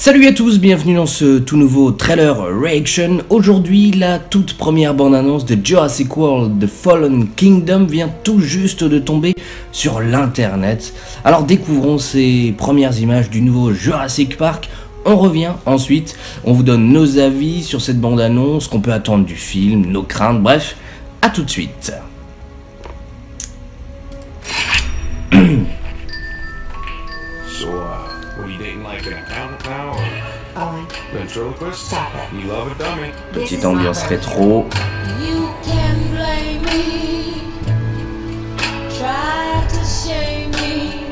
Salut à tous, bienvenue dans ce tout nouveau trailer reaction. Aujourd'hui, la toute première bande-annonce de Jurassic World The Fallen Kingdom vient tout juste de tomber sur l'internet. Alors découvrons ces premières images du nouveau Jurassic Park. On revient ensuite, on vous donne nos avis sur cette bande-annonce, ce qu'on peut attendre du film, nos craintes, bref, à tout de suite. What are you dating, like an accountant now, or Owen, ventriloquist? stop it. You love a dummy. Petite ambiance rétro. You can blame me. Try to shame me.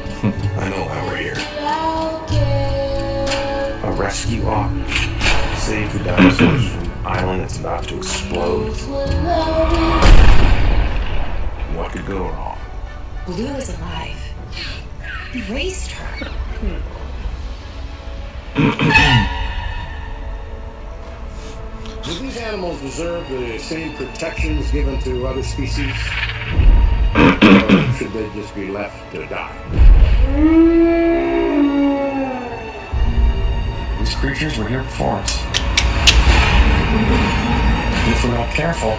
I know why we're here. I'll care. A rescue op. Save the dinosaurs from an island that's about to explode. Those will love What could go wrong? Blue is alive. You raised her. Do these animals deserve the same protections given to other species? Or should they just be left to die? These creatures were here before us. If we're not careful,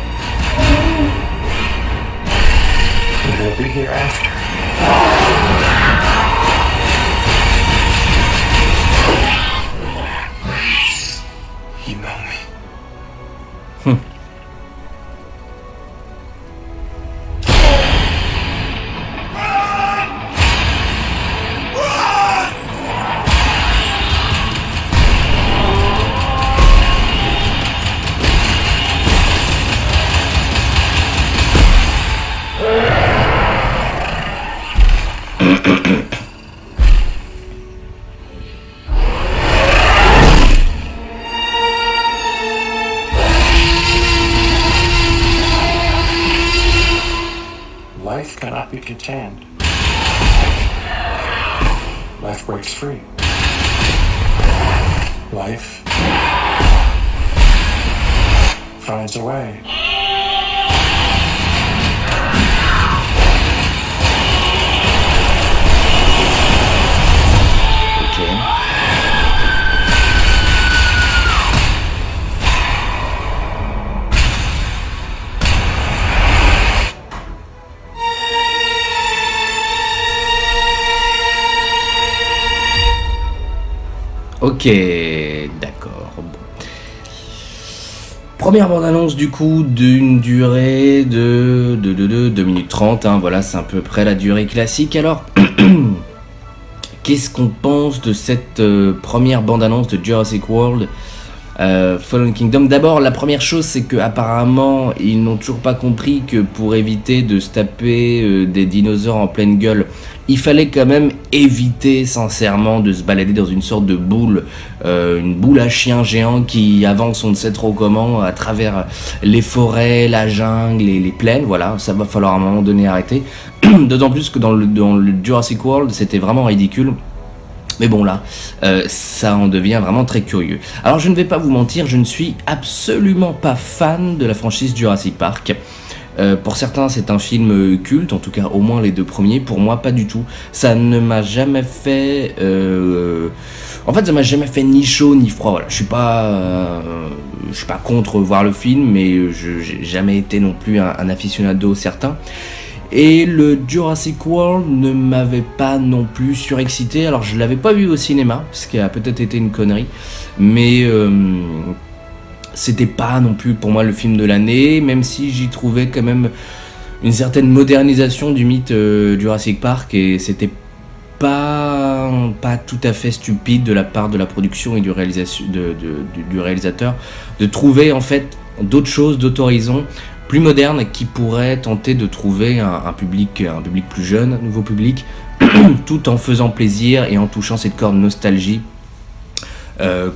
they'll be here after. You know me. Life cannot be contained. Life breaks free. Life finds a way. Ok. Ok, d'accord. Bon. Première bande-annonce du coup d'une durée de 2 minutes 30, hein, voilà, c'est à peu près la durée classique. Alors, qu'est-ce qu'on pense de cette première bande-annonce de Jurassic World Fallen Kingdom? D'abord, la première chose, c'est que apparemment ils n'ont toujours pas compris que pour éviter de se taper des dinosaures en pleine gueule, il fallait quand même éviter sincèrement de se balader dans une sorte de boule, une boule à chien géant qui avance on ne sait trop comment à travers les forêts, la jungle et les plaines. Voilà, ça va falloir à un moment donné arrêter. D'autant plus que dans le Jurassic World, c'était vraiment ridicule. Mais bon là, ça en devient vraiment très curieux. Alors je ne vais pas vous mentir, je ne suis absolument pas fan de la franchise Jurassic Park. Pour certains c'est un film culte, en tout cas au moins les 2 premiers, pour moi pas du tout. Ça ne m'a jamais fait... En fait ça m'a jamais fait ni chaud ni froid, voilà. Je suis pas contre voir le film, mais j'ai jamais été non plus un aficionado certain. Et le Jurassic World ne m'avait pas non plus surexcité. Alors je l'avais pas vu au cinéma, ce qui a peut-être été une connerie, mais c'était pas non plus pour moi le film de l'année, même si j'y trouvais quand même une certaine modernisation du mythe Jurassic Park, et c'était pas tout à fait stupide de la part de la production et du réalisateur de trouver en fait d'autres choses, d'autres horizons plus moderne qui pourrait tenter de trouver un public plus jeune, un nouveau public, tout en faisant plaisir et en touchant cette corde nostalgie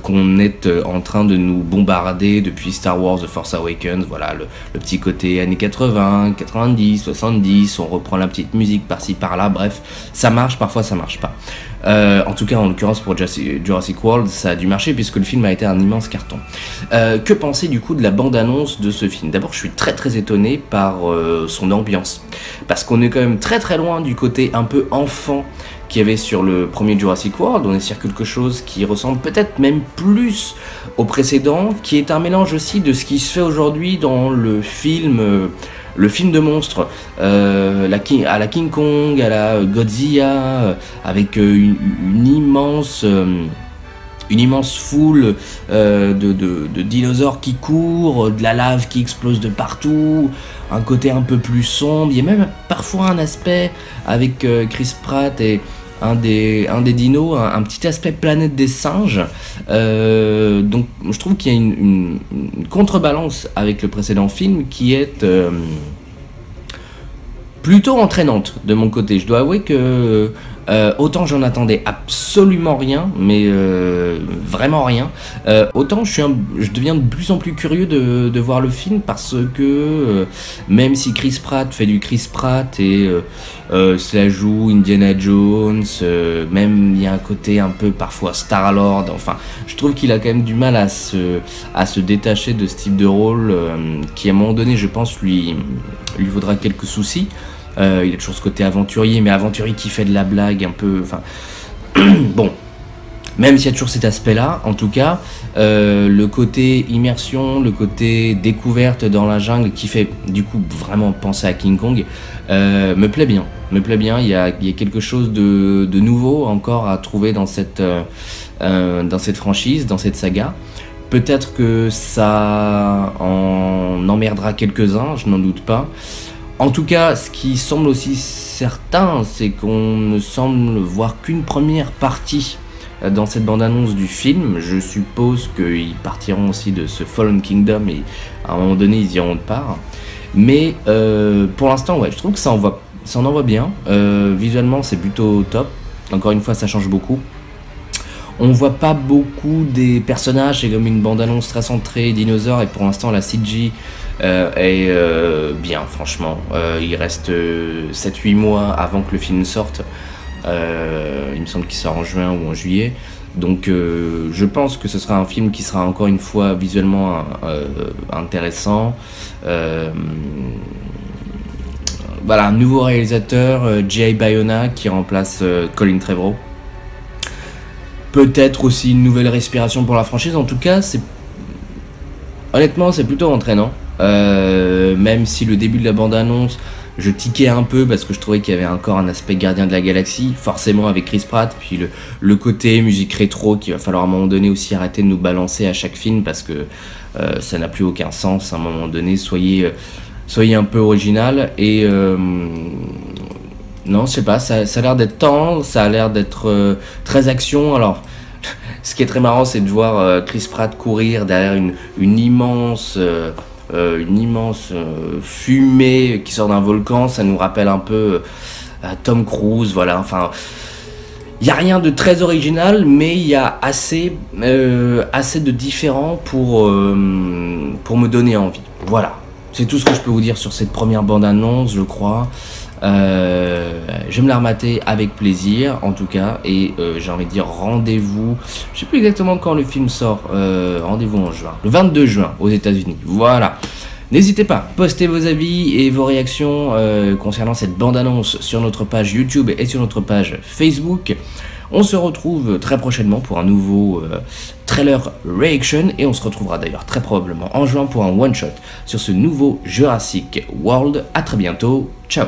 qu'on est en train de nous bombarder depuis Star Wars The Force Awakens. Voilà, le petit côté années 80, 90, 70, on reprend la petite musique par-ci par-là, bref, ça marche, parfois ça marche pas. En tout cas, en l'occurrence pour Jurassic World, ça a dû marcher puisque le film a été un immense carton. Que penser du coup de la bande-annonce de ce film? D'abord, je suis très étonné par son ambiance, parce qu'on est quand même très loin du côté un peu enfant qu'il y avait sur le premier Jurassic World. On est sur quelque chose qui ressemble peut-être même plus au précédent, qui est un mélange aussi de ce qui se fait aujourd'hui dans le film de monstres, à la King Kong, à la Godzilla, avec une immense foule de dinosaures qui courent, de la lave qui explose de partout, un côté un peu plus sombre. Il y a même parfois un aspect avec Chris Pratt et un des dinos, un petit aspect planète des singes. Donc je trouve qu'il y a une contrebalance avec le précédent film qui est plutôt entraînante de mon côté. Je dois avouer que autant j'en attendais absolument rien, mais vraiment rien, autant je deviens de plus en plus curieux de voir le film, parce que même si Chris Pratt fait du Chris Pratt et cela joue Indiana Jones, même il y a un côté un peu parfois Star-Lord, enfin je trouve qu'il a quand même du mal à se détacher de ce type de rôle qui à un moment donné je pense lui vaudra quelques soucis. Il a toujours ce côté aventurier, mais aventurier qui fait de la blague un peu, enfin bon, même s'il y a toujours cet aspect là, en tout cas le côté immersion, le côté découverte dans la jungle qui fait du coup vraiment penser à King Kong me plaît bien. Il y a quelque chose de nouveau encore à trouver dans cette franchise, dans cette saga. Peut-être que ça en emmerdera quelques-uns, je n'en doute pas. En tout cas, ce qui semble aussi certain, c'est qu'on ne semble voir qu'une première partie dans cette bande-annonce du film. Je suppose qu'ils partiront aussi de ce Fallen Kingdom et à un moment donné, ils iront de part. Mais pour l'instant, ouais, je trouve que ça en envoie bien. Visuellement, c'est plutôt top. Encore une fois, ça change beaucoup. On voit pas beaucoup des personnages, c'est comme une bande-annonce très centrée dinosaures, et pour l'instant la CG est bien, franchement. Il reste 7-8 mois avant que le film sorte. Il me semble qu'il sort en juin ou en juillet. Donc je pense que ce sera un film qui sera encore une fois visuellement intéressant. Voilà, un nouveau réalisateur, Jay Bayona, qui remplace Colin Trevorrow. Peut-être aussi une nouvelle respiration pour la franchise. En tout cas, honnêtement, c'est plutôt entraînant. Même si le début de la bande-annonce, je tiquais un peu parce que je trouvais qu'il y avait encore un aspect Gardien de la Galaxie, forcément avec Chris Pratt, puis le côté musique rétro qu'il va falloir à un moment donné aussi arrêter de nous balancer à chaque film, parce que ça n'a plus aucun sens. À un moment donné, soyez un peu original. Et non, je sais pas, ça a l'air d'être tendre, ça a l'air d'être très action. Alors, ce qui est très marrant, c'est de voir Chris Pratt courir derrière une immense fumée qui sort d'un volcan. Ça nous rappelle un peu Tom Cruise, voilà. Enfin, il n'y a rien de très original, mais il y a assez de différent pour me donner envie. Voilà, c'est tout ce que je peux vous dire sur cette première bande-annonce, je crois. Je vais me la remater avec plaisir en tout cas, et j'ai envie de dire rendez-vous, je sais plus exactement quand le film sort, rendez-vous en juin, le 22 juin aux États-Unis. Voilà, n'hésitez pas, postez vos avis et vos réactions concernant cette bande-annonce sur notre page YouTube et sur notre page Facebook. On se retrouve très prochainement pour un nouveau trailer reaction, et on se retrouvera d'ailleurs très probablement en juin pour un one-shot sur ce nouveau Jurassic World. À très bientôt, ciao.